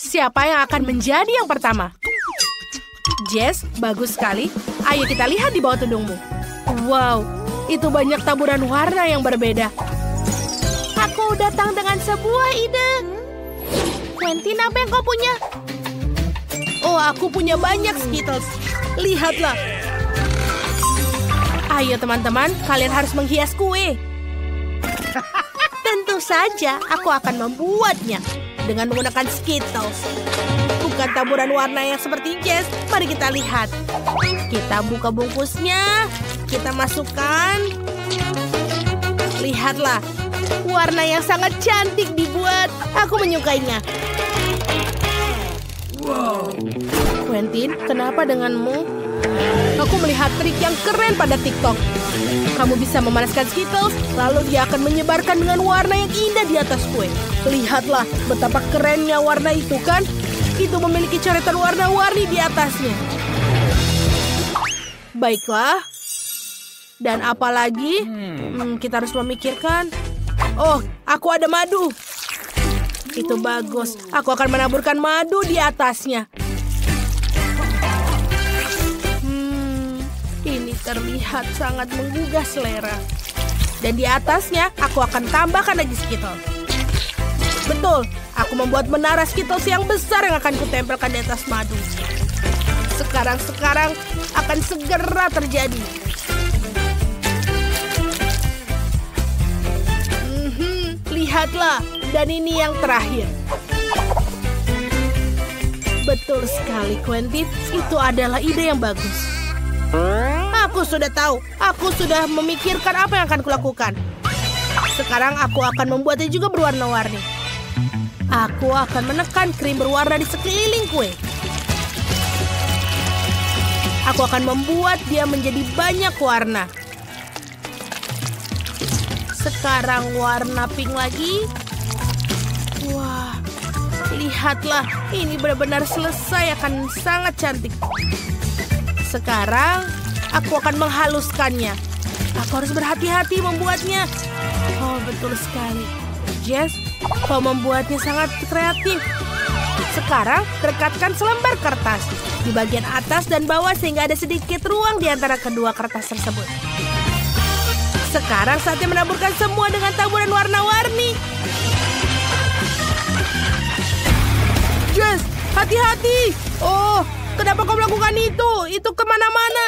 siapa yang akan menjadi yang pertama? Jess, bagus sekali. Ayo kita lihat di bawah tudungmu. Wow, itu banyak taburan warna yang berbeda. Aku datang dengan sebuah ide. Quentin, apa yang kau punya? Oh, aku punya banyak Skittles. Lihatlah. Ayo teman-teman, kalian harus menghias kue. Tentu saja, aku akan membuatnya dengan menggunakan Skittles. Bukan taburan warna yang seperti Jess. Mari kita lihat. Kita buka bungkusnya. Kita masukkan. Lihatlah. Warna yang sangat cantik dibuat. Aku menyukainya. Wow. Quentin, kenapa denganmu? Aku melihat trik yang keren pada TikTok. Kamu bisa memanaskan Skittles, lalu dia akan menyebarkan dengan warna yang indah di atas kue. Lihatlah betapa kerennya warna itu kan? Itu memiliki coretan warna-warni di atasnya. Baiklah. Dan apalagi? Kita harus memikirkan. Oh, aku ada madu. Itu bagus. Aku akan menaburkan madu di atasnya. Ini terlihat sangat menggugah selera. Dan di atasnya, aku akan tambahkan lagi Skittles. Betul, aku membuat menara Skittles yang besar yang akan kutempelkan di atas madu. Sekarang akan segera terjadi. Lihatlah, dan ini yang terakhir. Betul sekali, Quentin. Itu adalah ide yang bagus. Aku sudah tahu. Aku sudah memikirkan apa yang akan kulakukan. Sekarang aku akan membuatnya juga berwarna-warni. Aku akan menekan krim berwarna di sekeliling kue. Aku akan membuat dia menjadi banyak warna. Sekarang warna pink lagi. Wah, lihatlah. Ini benar-benar selesai, akan sangat cantik. Sekarang, aku akan menghaluskannya. Aku harus berhati-hati membuatnya. Oh, betul sekali. Jess, kau membuatnya sangat kreatif. Sekarang, rekatkan selembar kertas di bagian atas dan bawah sehingga ada sedikit ruang di antara kedua kertas tersebut. Sekarang saatnya menaburkan semua dengan taburan warna-warni. Jess, hati-hati. Oh, kenapa kau melakukan itu? Itu kemana-mana.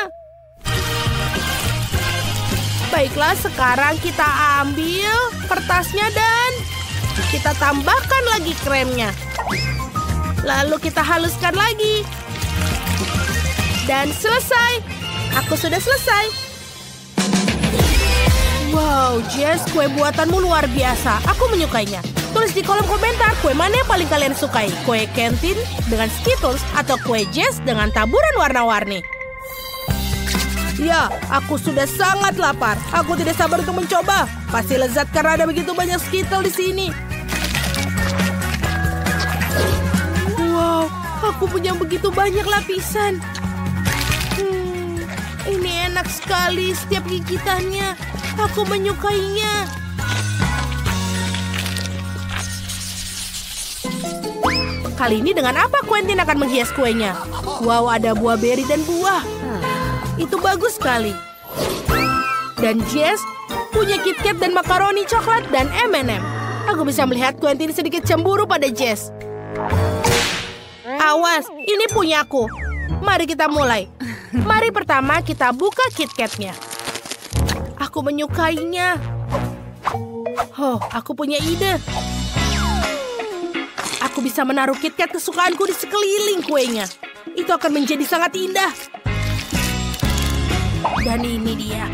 Baiklah, sekarang kita ambil kertasnya dan kita tambahkan lagi kremnya. Lalu kita haluskan lagi. Dan selesai. Aku sudah selesai. Wow, Jess, kue buatanmu luar biasa. Aku menyukainya. Tulis di kolom komentar kue mana yang paling kalian sukai. Kue Quentin dengan Skittles atau kue Jess dengan taburan warna-warni. Ya, aku sudah sangat lapar. Aku tidak sabar untuk mencoba. Pasti lezat karena ada begitu banyak Skittles di sini. Wow, aku punya begitu banyak lapisan. Ini enak sekali setiap gigitannya. Aku menyukainya. Kali ini dengan apa Quentin akan menghias kuenya? Wow, ada buah beri dan buah. Itu bagus sekali. Dan Jess punya KitKat dan makaroni coklat dan M&M. Aku bisa melihat Quentin sedikit cemburu pada Jess. Awas, ini punyaku. Mari kita mulai. Mari pertama kita buka KitKatnya. Aku menyukainya. Oh, aku punya ide. Aku bisa menaruh KitKat kesukaanku di sekeliling kuenya. Itu akan menjadi sangat indah. Dan ini dia.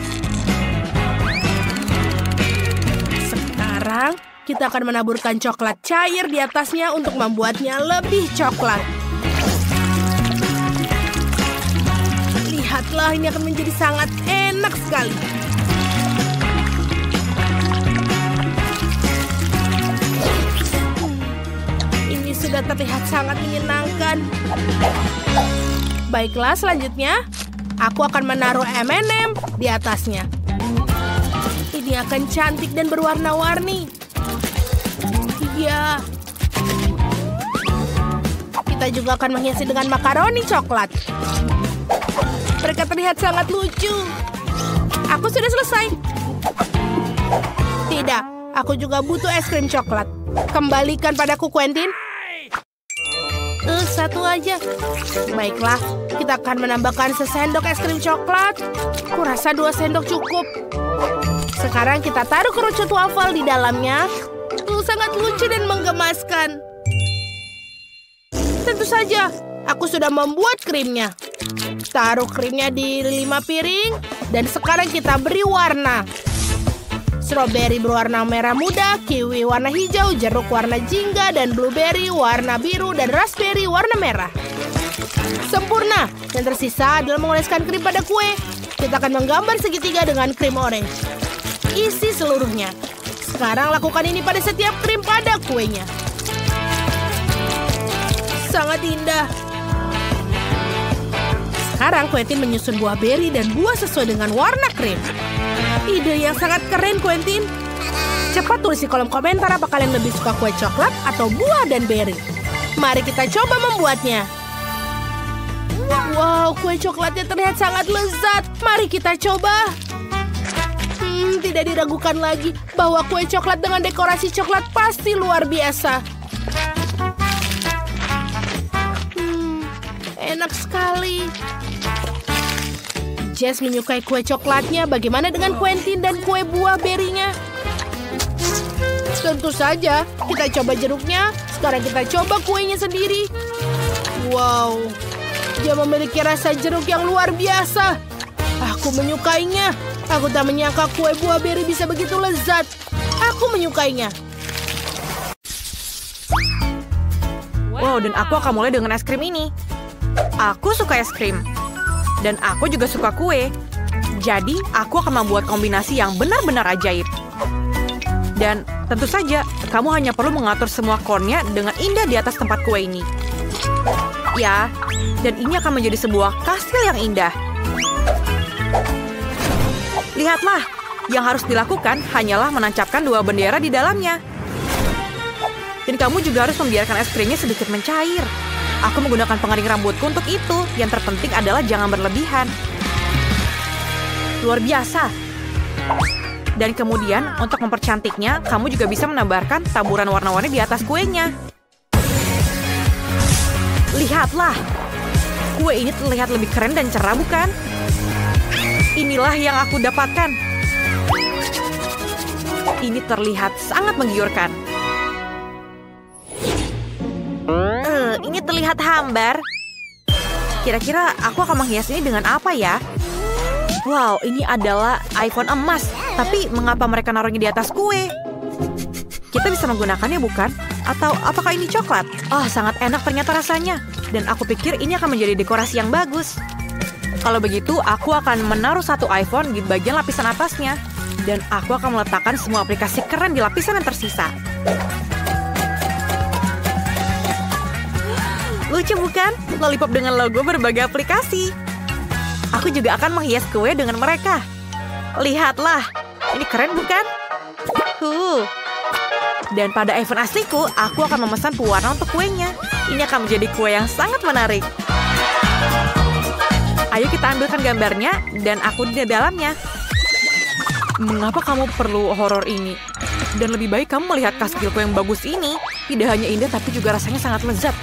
Sekarang kita akan menaburkan coklat cair di atasnya untuk membuatnya lebih coklat. Lihatlah, ini akan menjadi sangat enak sekali. Ini sudah terlihat sangat menyenangkan. Baiklah, selanjutnya aku akan menaruh M&M di atasnya. Ini akan cantik dan berwarna-warni. Iya. Kita juga akan menghiasi dengan makaroni coklat. Mereka terlihat sangat lucu. Aku sudah selesai. Tidak, aku juga butuh es krim coklat. Kembalikan padaku, Quentin. Satu aja. Baiklah, kita akan menambahkan sesendok es krim coklat. Kurasa 2 sendok cukup. Sekarang kita taruh kerucut waffle di dalamnya. Sangat lucu dan menggemaskan. Tentu saja, aku sudah membuat krimnya. Taruh krimnya di 5 piring. Dan sekarang kita beri warna. Stroberi berwarna merah muda, kiwi warna hijau, jeruk warna jingga, dan blueberry warna biru, dan raspberry warna merah. Sempurna! Yang tersisa adalah mengoleskan krim pada kue. Kita akan menggambar segitiga dengan krim orange. Isi seluruhnya. Sekarang lakukan ini pada setiap krim pada kuenya. Sangat indah. Sekarang Quentin menyusun buah beri dan buah sesuai dengan warna krim. Ide yang sangat keren, Quentin. Cepat tulis di kolom komentar apa kalian lebih suka kue coklat atau buah dan beri. Mari kita coba membuatnya. Wow, kue coklatnya terlihat sangat lezat. Mari kita coba. Tidak diragukan lagi bahwa kue coklat dengan dekorasi coklat pasti luar biasa. Enak sekali. Jess menyukai kue coklatnya. Bagaimana dengan Quentin dan kue buah berinya? Tentu saja. Kita coba jeruknya. Sekarang kita coba kuenya sendiri. Wow. Dia memiliki rasa jeruk yang luar biasa. Aku menyukainya. Aku tak menyangka kue buah beri bisa begitu lezat. Aku menyukainya. Wow, dan aku akan mulai dengan es krim ini. Aku suka es krim. Dan aku juga suka kue. Jadi, aku akan membuat kombinasi yang benar-benar ajaib. Dan tentu saja, kamu hanya perlu mengatur semua cornnya dengan indah di atas tempat kue ini. Ya, dan ini akan menjadi sebuah kastil yang indah. Lihatlah, yang harus dilakukan hanyalah menancapkan 2 bendera di dalamnya. Dan kamu juga harus membiarkan es krimnya sedikit mencair. Aku menggunakan pengering rambutku untuk itu. Yang terpenting adalah jangan berlebihan. Luar biasa. Dan kemudian, untuk mempercantiknya, kamu juga bisa menambahkan taburan warna-warni di atas kuenya. Lihatlah. Kue ini terlihat lebih keren dan cerah, bukan? Inilah yang aku dapatkan. Ini terlihat sangat menggiurkan. Ini terlihat hambar. Kira-kira aku akan menghias ini dengan apa ya? Wow, ini adalah iPhone emas. Tapi mengapa mereka naruhnya di atas kue? Kita bisa menggunakannya, bukan? Atau apakah ini coklat? Oh, sangat enak ternyata rasanya. Dan aku pikir ini akan menjadi dekorasi yang bagus. Kalau begitu, aku akan menaruh 1 iPhone di bagian lapisan atasnya. Dan aku akan meletakkan semua aplikasi keren di lapisan yang tersisa. Lucu bukan? Lollipop dengan logo berbagai aplikasi. Aku juga akan menghias kue dengan mereka. Lihatlah, ini keren bukan? Dan pada iPhone asliku, aku akan memesan pewarna untuk kuenya. Ini akan menjadi kue yang sangat menarik. Ayo kita ambilkan gambarnya dan aku di dalamnya. Mengapa kamu perlu horor ini? Dan lebih baik kamu melihat kastilku yang bagus ini. Tidak hanya indah tapi juga rasanya sangat lezat.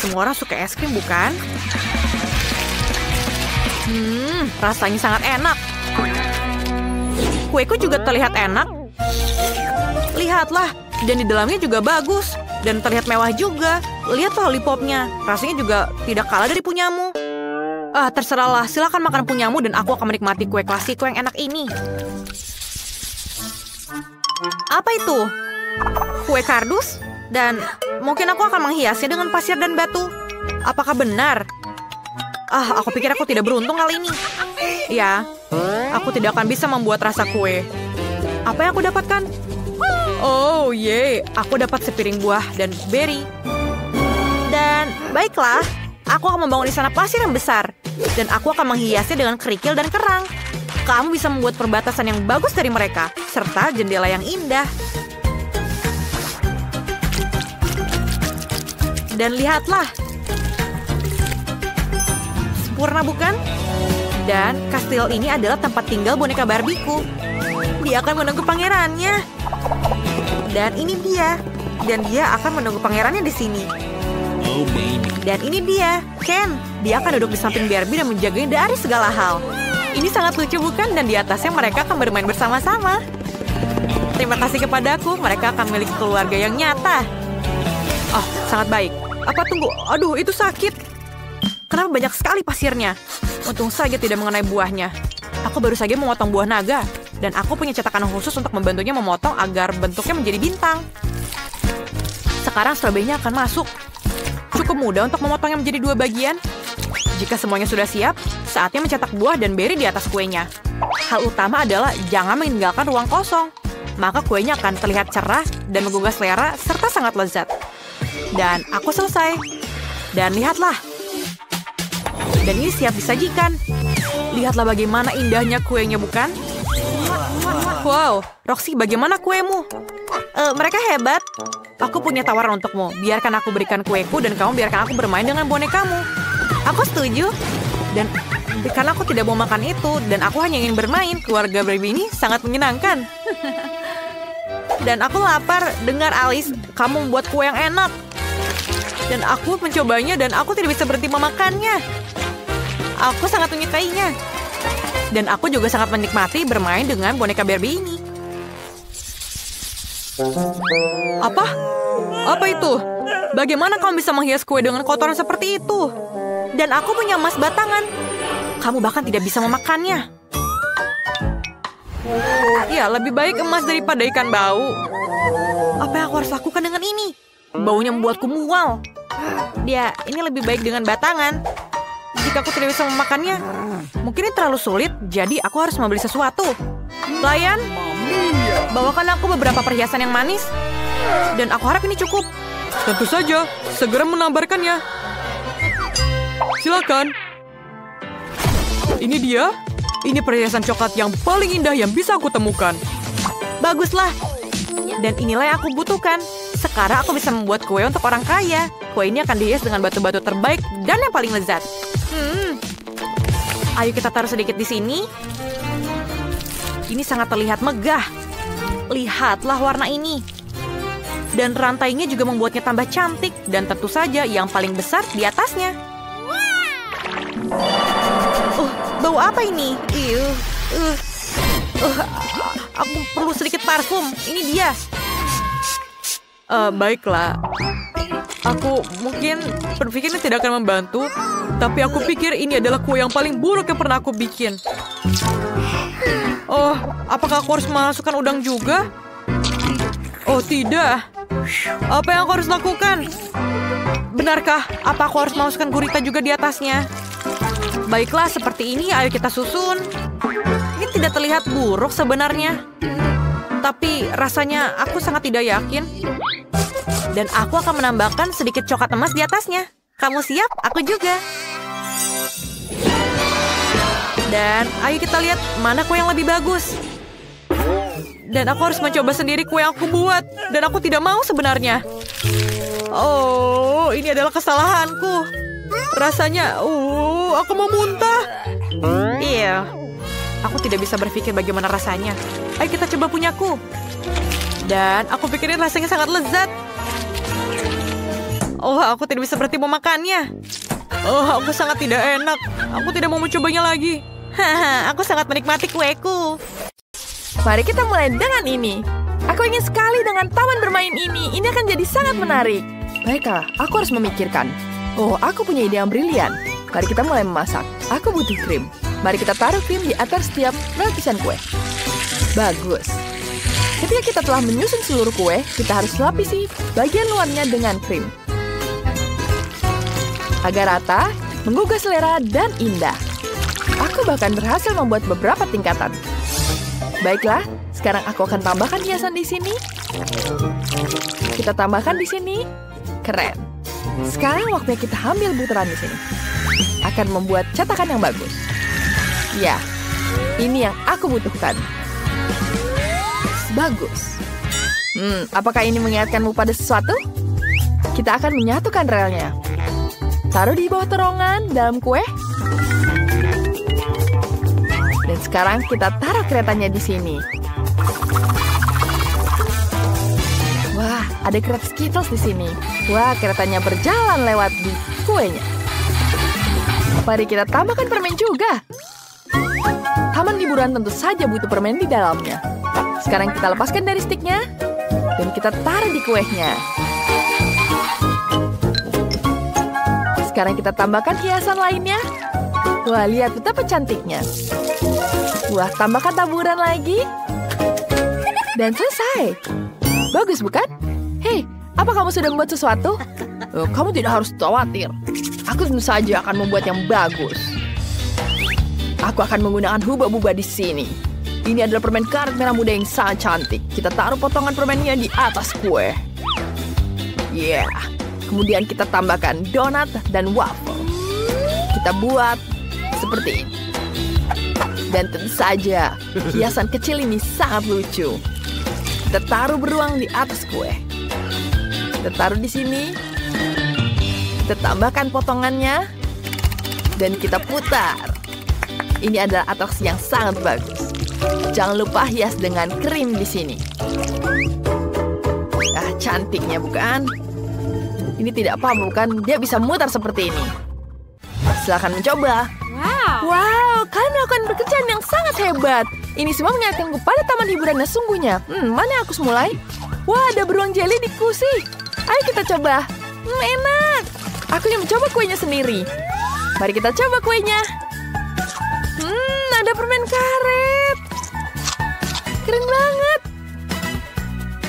Semua orang suka es krim, bukan? Rasanya sangat enak. Kueku juga terlihat enak. Lihatlah, dan di dalamnya juga bagus. Dan terlihat mewah juga. Lihat lollipopnya, rasanya juga tidak kalah dari punyamu. Terserahlah, silakan makan punyamu dan aku akan menikmati kue klasiko yang enak ini. Apa itu? Kue kardus? Dan mungkin aku akan menghiasnya dengan pasir dan batu. Apakah benar? Aku pikir aku tidak beruntung kali ini. Ya, aku tidak akan bisa membuat rasa kue. Apa yang aku dapatkan? Oh, aku dapat sepiring buah dan beri. Dan baiklah, aku akan membangun istana pasir yang besar. Dan aku akan menghiasnya dengan kerikil dan kerang. Kamu bisa membuat perbatasan yang bagus dari mereka, serta jendela yang indah. Dan lihatlah, sempurna, bukan? Dan kastil ini adalah tempat tinggal boneka Barbie-ku. Dia akan menunggu pangerannya. Dan ini dia. Dan dia akan menunggu pangerannya di sini. Oh, baby. Dan ini dia, Ken. Dia akan duduk di samping Barbie dan menjaganya dari segala hal. Ini sangat lucu, bukan? Dan di atasnya mereka akan bermain bersama-sama. Terima kasih kepadaku, mereka akan memiliki keluarga yang nyata. Oh, sangat baik. Apa tunggu? Aduh, itu sakit. Kenapa banyak sekali pasirnya? Untung saja tidak mengenai buahnya. Aku baru saja memotong buah naga. Dan aku punya cetakan khusus untuk membantunya memotong agar bentuknya menjadi bintang. Sekarang stroberinya akan masuk. Cukup mudah untuk memotongnya menjadi 2 bagian. Jika semuanya sudah siap, saatnya mencetak buah dan beri di atas kuenya. Hal utama adalah jangan meninggalkan ruang kosong. Maka kuenya akan terlihat cerah dan menggugah selera serta sangat lezat. Dan aku selesai. Dan lihatlah. Dan ini siap disajikan. Lihatlah bagaimana indahnya kuenya, bukan? Wow, Roxy, bagaimana kuemu? Mereka hebat. Aku punya tawaran untukmu. Biarkan aku berikan kueku dan kamu biarkan aku bermain dengan bonekamu. Aku setuju. Dan karena aku tidak mau makan itu dan aku hanya ingin bermain, keluarga Barbie ini sangat menyenangkan. Dan aku lapar. Dengar, Alice, kamu membuat kue yang enak. Dan aku mencobanya dan aku tidak bisa berhenti memakannya. Aku sangat menyukainya. Dan aku juga sangat menikmati bermain dengan boneka Barbie ini. Apa? Apa itu? Bagaimana kamu bisa menghias kue dengan kotoran seperti itu? Dan aku punya emas batangan. Kamu bahkan tidak bisa memakannya. Ya, lebih baik emas daripada ikan bau. Apa yang aku harus lakukan dengan ini? Baunya membuatku mual. Ini lebih baik dengan batangan. Jika aku tidak bisa memakannya, mungkin ini terlalu sulit, jadi aku harus membeli sesuatu. Pelayan, bawakan aku beberapa perhiasan yang manis. Dan aku harap ini cukup. Tentu saja, segera menambahkannya. Silakan. Ini dia. Ini perhiasan coklat yang paling indah yang bisa aku temukan. Baguslah. Dan inilah yang aku butuhkan. Sekarang aku bisa membuat kue untuk orang kaya. Kue ini akan dihias dengan batu-batu terbaik dan yang paling lezat. Ayo kita taruh sedikit di sini. Ini sangat terlihat megah. Lihatlah warna ini. Dan rantainya juga membuatnya tambah cantik. Dan tentu saja yang paling besar di atasnya. Bau apa ini? Aku perlu sedikit parfum. Ini dia. Baiklah. Aku mungkin berpikir ini tidak akan membantu. Tapi aku pikir ini adalah kue yang paling buruk yang pernah aku bikin. Oh, apakah aku harus memasukkan udang juga? Oh, tidak. Apa yang aku harus lakukan? Benarkah? Apa aku harus memasukkan gurita juga di atasnya? Baiklah, seperti ini. Ayo kita susun. Ini tidak terlihat buruk sebenarnya. Tapi rasanya aku sangat tidak yakin. Dan aku akan menambahkan sedikit coklat emas di atasnya. Kamu siap? Aku juga. Dan ayo kita lihat mana kue yang lebih bagus. Dan aku harus mencoba sendiri kue yang aku buat. Dan aku tidak mau sebenarnya. Oh, ini adalah kesalahanku. Rasanya, aku mau muntah. Iya, aku tidak bisa berpikir bagaimana rasanya. Ayo kita coba punyaku. Dan aku pikirin rasanya sangat lezat. Oh, aku tidak bisa berhenti memakannya. Oh, aku sangat tidak enak. Aku tidak mau mencobanya lagi. Haha, aku sangat menikmati kueku. Mari kita mulai dengan ini. Aku ingin sekali dengan taman bermain ini. Ini akan jadi sangat menarik. Baiklah, aku harus memikirkan. Oh, aku punya ide yang brilian. Mari kita mulai memasak. Aku butuh krim. Mari kita taruh krim di atas setiap lapisan kue. Bagus. Ketika kita telah menyusun seluruh kue, kita harus lapisi bagian luarnya dengan krim. Agar rata, menggugah selera, dan indah. Aku bahkan berhasil membuat beberapa tingkatan. Baiklah, sekarang aku akan tambahkan hiasan di sini. Kita tambahkan di sini. Keren. Sekarang waktunya kita ambil butiran di sini. Akan membuat cetakan yang bagus. Ya, ini yang aku butuhkan. Bagus. Apakah ini mengingatkanmu pada sesuatu? Kita akan menyatukan relnya. Taruh di bawah terowongan dalam kue. sekarang kita taruh keretanya di sini. Wah, ada kereta Skittles di sini. Wah, keretanya berjalan lewat di kuenya. Mari kita tambahkan permen juga. Taman hiburan tentu saja butuh permen di dalamnya. Sekarang kita lepaskan dari stiknya dan kita taruh di kuenya. Sekarang kita tambahkan hiasan lainnya. Wah, lihat betapa cantiknya. Wah, tambahkan taburan lagi. Dan selesai. Bagus, bukan? Hei, apa kamu sudah membuat sesuatu? Kamu tidak harus khawatir. Aku tentu saja akan membuat yang bagus. Aku akan menggunakan hubah-bubah di sini. Ini adalah permen karet merah muda yang sangat cantik. Kita taruh potongan permennya di atas kue. Yeah. Kemudian kita tambahkan donat dan waffle. Kita buat seperti ini. Dan tentu saja, hiasan kecil ini sangat lucu. Kita taruh beruang di atas kue. Kita taruh di sini. Kita tambahkan potongannya. Dan kita putar. Ini adalah atraksi yang sangat bagus. Jangan lupa hias dengan krim di sini. Ah, cantiknya bukan? Ini tidak apa-apa, bukan? Dia bisa mutar seperti ini. Silakan mencoba. Wow, kalian melakukan pekerjaan yang sangat hebat. Ini semua mengingatkanku pada taman hiburan yang sungguhnya. Mana aku mulai? Wah, ada beruang jelly di kursi. Ayo kita coba. Enak. Aku ingin mencoba kuenya sendiri. Mari kita coba kuenya. Ada permen karet. Keren banget.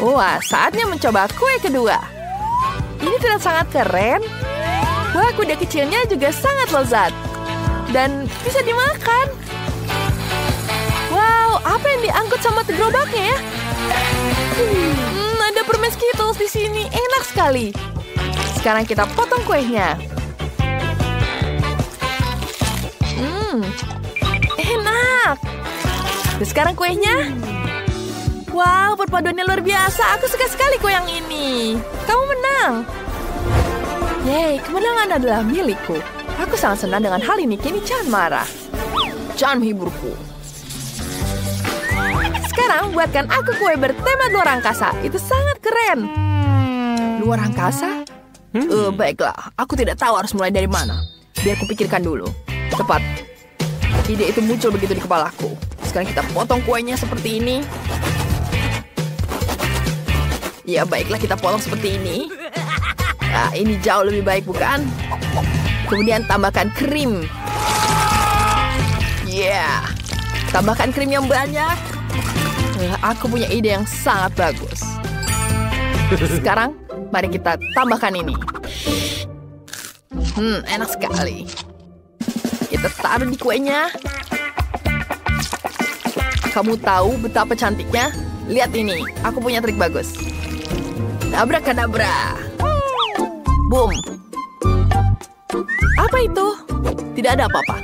Wah, saatnya mencoba kue kedua. Ini terlihat sangat keren. Wah, kuda kecilnya juga sangat lezat. Dan bisa dimakan. Wow, apa yang diangkut sama gerobaknya ya? Ada permen Skittles di sini. Enak sekali. Sekarang kita potong kuenya. Enak. Dan sekarang kuenya. Wow, perpaduannya luar biasa. Aku suka sekali kue yang ini. Kamu menang. Yeay, kemenangan adalah milikku. Aku sangat senang dengan hal ini. Kini jangan marah. Jangan menghiburku. Sekarang buatkan aku kue bertema luar angkasa. Itu sangat keren. Luar angkasa? Baiklah, aku tidak tahu harus mulai dari mana. Biar kupikirkan dulu. Tepat. Ide itu muncul begitu di kepalaku. Sekarang kita potong kuenya seperti ini. Ya, baiklah kita potong seperti ini. Nah, ini jauh lebih baik, bukan? Kemudian tambahkan krim. Yeah. Tambahkan krim yang banyak. Aku punya ide yang sangat bagus. Sekarang, mari kita tambahkan ini. Enak sekali. Kita taruh di kuenya. Kamu tahu betapa cantiknya? Lihat ini, aku punya trik bagus. Abrakadabra. Boom. Apa itu? Tidak ada apa-apa.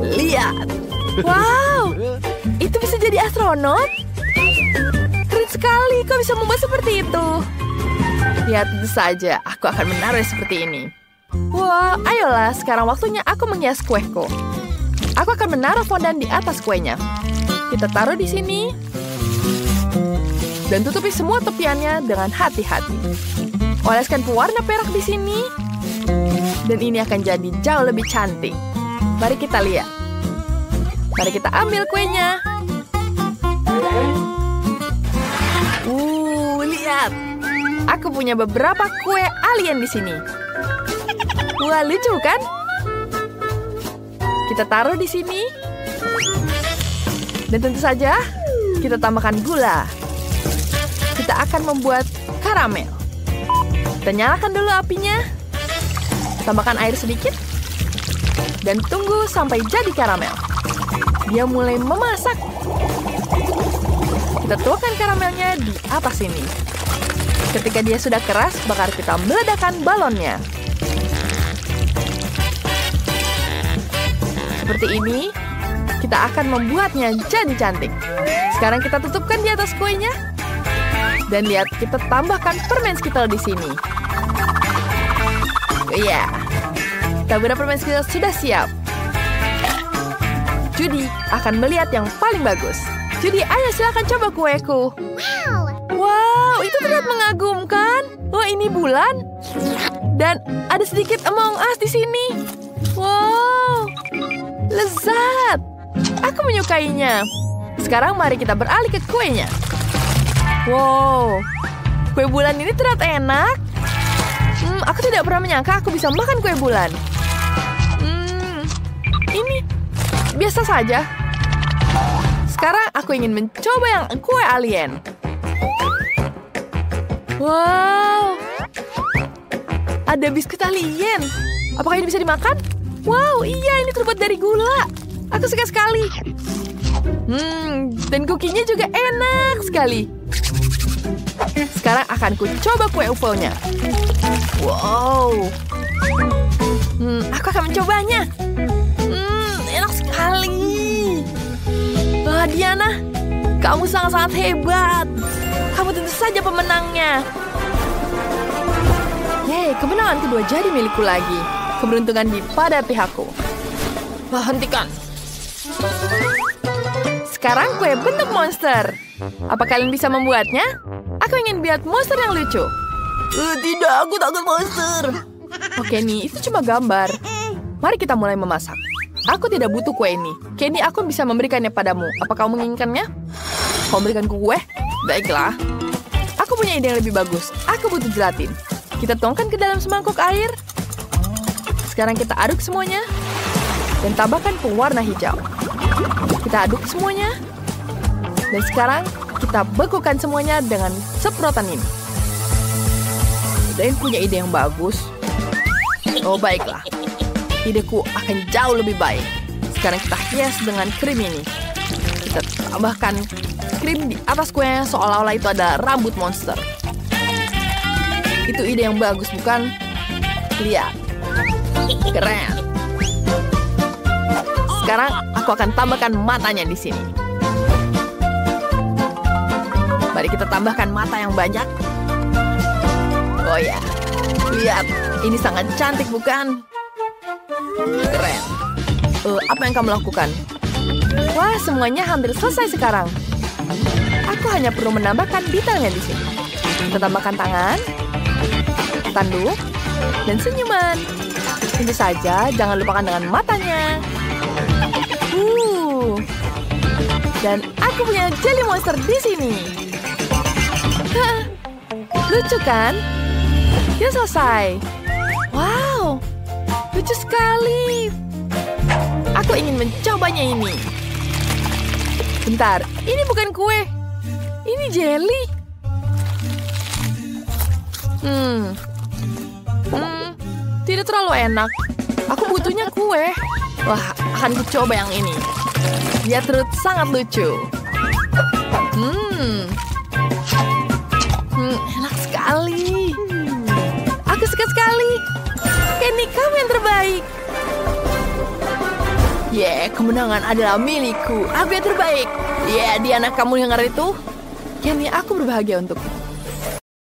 Lihat. Wow, itu bisa jadi astronot? Keren sekali, kau bisa membuat seperti itu. Ya, tentu saja, aku akan menaruh seperti ini. Wah, ayolah, sekarang waktunya aku menghias kueku. Aku akan menaruh fondan di atas kuenya. Kita taruh di sini. Dan tutupi semua tepiannya dengan hati-hati. Oleskan pewarna perak di sini. Dan ini akan jadi jauh lebih cantik. Mari kita lihat. Mari kita ambil kuenya. Lihat. Aku punya beberapa kue alien di sini. Wah, lucu kan? Kita taruh di sini. Dan tentu saja, kita tambahkan gula. Kita akan membuat karamel. Kita nyalakan dulu apinya. Tambahkan air sedikit. Dan tunggu sampai jadi karamel. Dia mulai memasak. Kita tuangkan karamelnya di atas sini. Ketika dia sudah keras, bakal kita meledakkan balonnya. Seperti ini, kita akan membuatnya jadi cantik. Sekarang kita tutupkan di atas kuenya. Dan lihat, kita tambahkan permen Skittles di sini. Ya, taburan permen Skittles sudah siap. Judi akan melihat yang paling bagus. Judi, ayo silakan coba kueku. Wow, itu terlihat mengagumkan. Oh, ini bulan. Dan ada sedikit Among Us di sini. Wow, lezat. Aku menyukainya. Sekarang mari kita beralih ke kuenya. Wow, kue bulan ini terlihat enak. Aku tidak pernah menyangka aku bisa makan kue bulan. Ini biasa saja. Sekarang aku ingin mencoba yang kue alien. Wow, ada biskuit alien. Apakah ini bisa dimakan? Wow, iya, ini terbuat dari gula. Aku suka sekali. Dan kukinya juga enak sekali. Sekarang akan ku coba kue UFO-nya. Wow. Aku akan mencobanya. Enak sekali. Wah, Diana, kamu sangat-sangat hebat. Kamu tentu saja pemenangnya. Yeay, kemenangan kedua jadi milikku lagi. Keberuntungan di pada pihakku. Wah, hentikan. Sekarang kue bentuk monster. Apa kalian bisa membuatnya? Aku ingin buat monster yang lucu. Tidak, aku takut monster. Oke nih, itu cuma gambar. Mari kita mulai memasak. Aku tidak butuh kue ini. Kenny, aku bisa memberikannya padamu. Apa kau menginginkannya? Kau memberikanku kue? Baiklah. Aku punya ide yang lebih bagus. Aku butuh gelatin. Kita tuangkan ke dalam semangkuk air. Sekarang kita aduk semuanya. Dan tambahkan pewarna hijau. Kita aduk semuanya. Dan sekarang kita bekukan semuanya dengan semprotan ini. Ada yang punya ide yang bagus? Oh, baiklah. Ideku akan jauh lebih baik. Sekarang kita hias dengan krim ini. Kita tambahkan krim di atas kuenya seolah-olah itu ada rambut monster. Itu ide yang bagus, bukan? Lihat. Keren. Sekarang aku akan tambahkan matanya di sini. Mari kita tambahkan mata yang banyak. Oh ya, lihat, ini sangat cantik, bukan? Keren. Apa yang kamu lakukan? Wah, semuanya hampir selesai sekarang. Aku hanya perlu menambahkan detailnya di sini. Kita tambahkan tangan, tanduk, dan senyuman. Tentu saja, jangan lupakan dengan matanya. Dan aku punya jelly monster di sini. Lucu kan? Ya, selesai. Wow, lucu sekali. Aku ingin mencobanya ini. Bentar, ini bukan kue. Ini jelly. Tidak terlalu enak. Aku butuhnya kue. Wah, akan coba yang ini. Dia terlihat sangat lucu. Enak sekali. Aku suka sekali. Kenny, kamu yang terbaik. Kemenangan adalah milikku. Aku yang terbaik. Diana, kamu dengar itu? Kenny, aku berbahagia untukmu.